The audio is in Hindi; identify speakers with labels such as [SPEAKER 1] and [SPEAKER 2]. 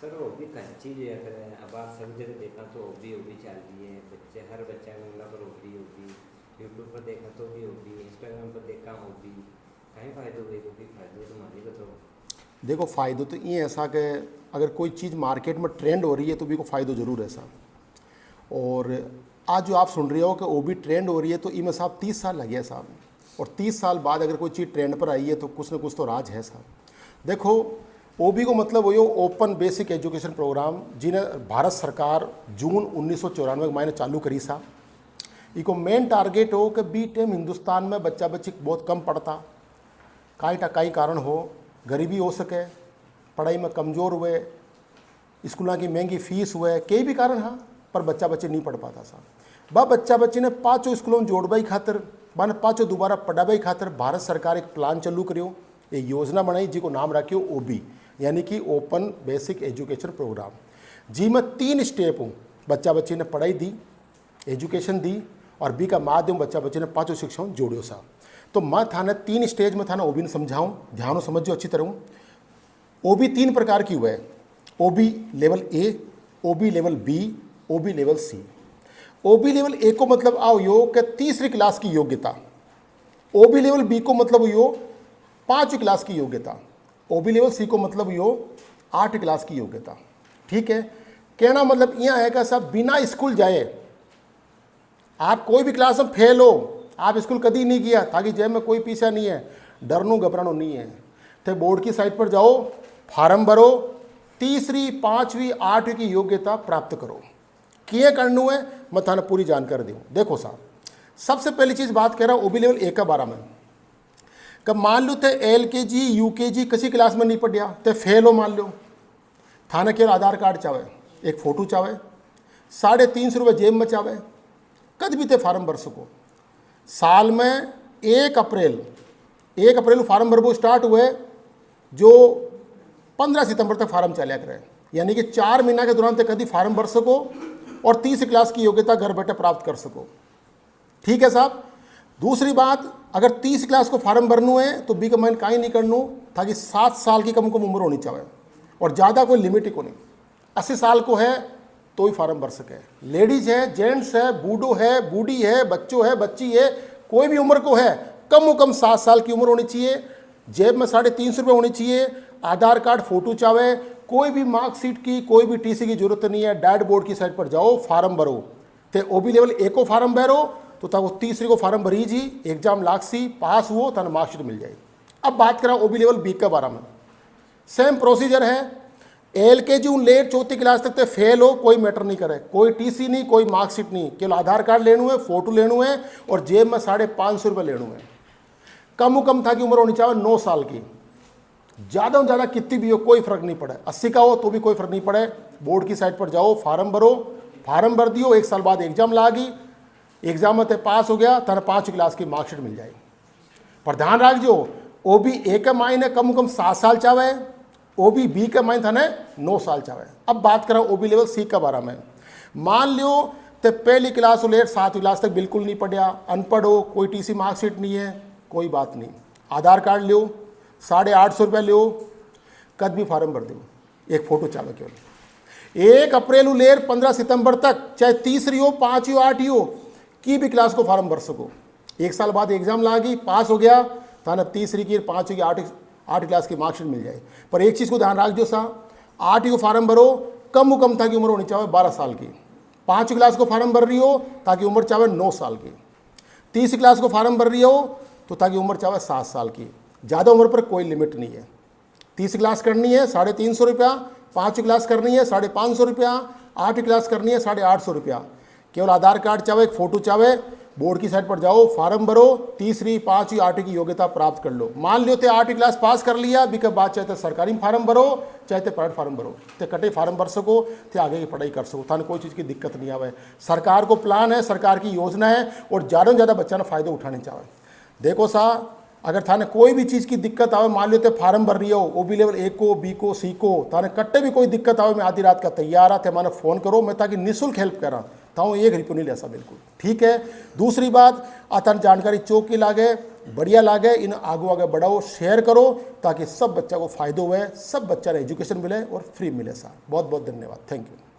[SPEAKER 1] सर वो भी कच्ची जो है। अब आप सब जगह देखा तो वो भी चल रही है, बच्चे हर बच्चा मिलना पर वो भी यूट्यूब पर देखा तो भी वो भी, इंस्टाग्राम पर देखा वो भी, कहीं फ़ायदे हुए वो भी फायदे तुम्हारे बताओ।
[SPEAKER 2] देखो फ़ायदो तो ये ऐसा कि अगर कोई चीज़ मार्केट में ट्रेंड हो रही है तो भी को फ़ायदो ज़रूर है साहब। और आज जो आप सुन रहे हो कि वो भी ट्रेंड हो रही है, तो इनमें साहब 30 साल लगे हैं साहब। और 30 साल बाद अगर कोई चीज़ ट्रेंड पर आई है तो कुछ ना कुछ तो राज है साहब। देखो ओबी को मतलब वही ओपन बेसिक एजुकेशन प्रोग्राम, जिन्हें भारत सरकार जून 1994 के महीने चालू करी सा। इको मेन टारगेट हो कि बी टाइम हिंदुस्तान में बच्चा बच्ची बहुत कम पढ़ता, काई कारण हो, गरीबी हो सके, पढ़ाई में कमज़ोर हुए, स्कूलों की महंगी फीस हुए, कई भी कारण हाँ, पर बच्चा बच्चे नहीं पढ़ पाता साहब। बा बच्चा बच्ची ने पाँचों स्कूलों में जोड़बाई खातर, बन पाँचों दोबारा पढ़ाबाई खातर भारत सरकार एक प्लान चालू करियो, एक योजना बनाई जिको नाम रखियो ओबी, यानी कि ओपन बेसिक एजुकेशन प्रोग्राम। जी में 3 स्टेप हूँ, बच्चा बच्ची ने पढ़ाई दी, एजुकेशन दी, और बी का माध्यम बच्चा बच्चे ने पाँचों शिक्षाओं जोड़ियो साहब। तो मैं थाने 3 स्टेज में थाना ओबी ने समझाऊँ, ध्यान समझो अच्छी तरह। ओबी 3 प्रकार की हुआ है, OB level A, OB level B, OB level C. OB level A को मतलब आओ यो कि 3री क्लास की योग्यता, ओबी लेवल बी को मतलब यो 5वीं क्लास की योग्यता, ओबी लेवल सी को मतलब यो 8वीं क्लास की योग्यता। ठीक है, कहना मतलब यह है कि साहब बिना स्कूल जाए आप कोई भी क्लास में फेल हो, आप स्कूल कभी नहीं किया, ताकि जेब में कोई पीछा नहीं है, डरनो घबरानो नहीं है, तो बोर्ड की साइट पर जाओ, फार्म भरो, 3री 5वीं 8वीं की योग्यता प्राप्त करो। किए करनू है मैं थाने पूरी जानकारी दूँ। देखो साहब, सबसे पहली चीज़ बात कर रहा हूँ ओबी लेवल ए का बारे में। कब मान लो थे LKG UKG किसी क्लास में नहीं पढ़िया तो फेल हो, मान लो थाने केवल आधार कार्ड चाहे, एक फ़ोटो चाहे, 350 रुपये जेब में चाहे, कद भी ते फार्म भर सको। साल में 1 अप्रैल फार्म भरबो स्टार्ट हुए, जो 15 सितंबर तक फार्म चलिया करे, यानी कि 4 महीना के दौरान तक कभी फार्म भर सको और 30 क्लास की योग्यता घर बैठे प्राप्त कर सको। ठीक है साहब। दूसरी बात, अगर 30 क्लास को फार्म भरनू है तो बी का माइन का ही नहीं करनू, ताकि 7 साल की कम उम्र होनी चाहिए, और ज़्यादा कोई लिमिट ही को नहीं। 80 साल को है तो ही फार्म भर सके, लेडीज है, जेंट्स है, बूढ़ो है, बूढ़ी है, बच्चों है, बच्ची है, कोई भी उम्र को है, कम 7 साल की उम्र होनी चाहिए, जेब में 350 रुपये होनी चाहिए, आधार कार्ड फ़ोटो चाहे, कोई भी मार्कशीट की, कोई भी TC की जरूरत नहीं है। डैड बोर्ड की साइट पर जाओ, फार्म भरो, तो ओबी लेवल ए को फार्म भरो तो तब 3री को फार्म भरी जी, एग्जाम लागसी, पास हुओ तो मार्कशीट मिल जाएगी। अब बात करा ओबी लेवल बी के बारे में, सेम प्रोसीजर है। LKG लेट 4ठी क्लास तक तो फेल हो, कोई मैटर नहीं करे, कोई TC नहीं, कोई मार्कशीट नहीं, केवल आधार कार्ड लेनू है, फ़ोटो लेनू है, और जेब में 550 रुपये लेनू है। कम था कि उम्र होनी चाहिए 9 साल की, ज़्यादा से ज़्यादा कितनी भी हो कोई फ़र्क नहीं पड़े, 80 का हो तो भी कोई फ़र्क नहीं पड़े। बोर्ड की साइट पर जाओ, फार्म भरो, फार्म भर दियो, 1 साल बाद एग्जाम लागी, एग्जाम में पास हो गया तो 5वीं क्लास की मार्कशीट मिल जाएगी। पर ध्यान रखो, ओबी ए के मायने कम 7 साल चाहे, ओबी बी के मायने थाने 9 साल चाहे। अब बात करें ओबी लेवल सी के बारे में। मान लियो तो पहली क्लास हो लेट 7वीं क्लास तक बिल्कुल नहीं पढ़िया, अनपढ़ हो, कोई TC मार्कशीट नहीं है, कोई बात नहीं, आधार कार्ड लो, 850 रुपये लो, कद भी फार्म भर दो, एक फ़ोटो चाहे केवल। 1 अप्रैल लेर 15 सितंबर तक, चाहे 3री हो, 5वीं हो, 8वीं हो, की भी क्लास को फार्म भर सको। 1 साल बाद एग्जाम लागी, पास हो गया तो 3री की, 5वीं की, 8वीं क्लास की मार्कशीट मिल जाए। पर एक चीज़ को ध्यान रख दो साहब, 8वीं को फार्म भरो, कम था कि उम्र होनी चाहिए 12 साल की, 5वीं क्लास को फार्म भर रही हो ताकि उम्र चाहे 9 साल की, 30वीं क्लास को फार्म भर रही हो तो ताकि उम्र चाहे 7 साल की। ज़्यादा उम्र पर कोई लिमिट नहीं है। 30 क्लास करनी है 350 रुपया, 5वीं क्लास करनी है 550 रुपया, 8वीं क्लास करनी है 850 रुपया। केवल आधार कार्ड चाहे, एक फ़ोटो चाहे, बोर्ड की साइट पर जाओ, फार्म भरो, 3री 5वीं 8वीं की योग्यता प्राप्त कर लो। मान लो तो 8वीं क्लास पास कर लिया, भी के बाद चाहे तो सरकारी फार्म भरो, चाहे तो प्राइवेट फार्म भरो, तो कटे फार्म भर सको, तो आगे की पढ़ाई कर सको, थाने कोई चीज़ की दिक्कत नहीं आवे। सरकार को प्लान है, सरकार की योजना है, और ज़्यादा से ज़्यादा बच्चा ने फ़ायदे उठाने चाहे। देखो सा, अगर थाने कोई भी चीज़ की दिक्कत आवे, मान लो तो फार्म भर रही हो ओबी लेवल ए को, बी को, सी को, थाने कट्टे भी कोई दिक्कत आवे, मैं आधी रात का तैयार आते मैंने फ़ोन करो, मैं ताकि निःशुल्क हेल्प करा ताऊ, 1 रुपये नहीं ले सा, बिल्कुल ठीक है। दूसरी बात, आतन जानकारी चौक की लागे, बढ़िया लागे इन आगू आगे बढ़ाओ, शेयर करो ताकि सब बच्चा को फ़ायदो हुए, सब बच्चा ने एजुकेशन मिले और फ्री मिले साहब। बहुत बहुत धन्यवाद, थैंक यू।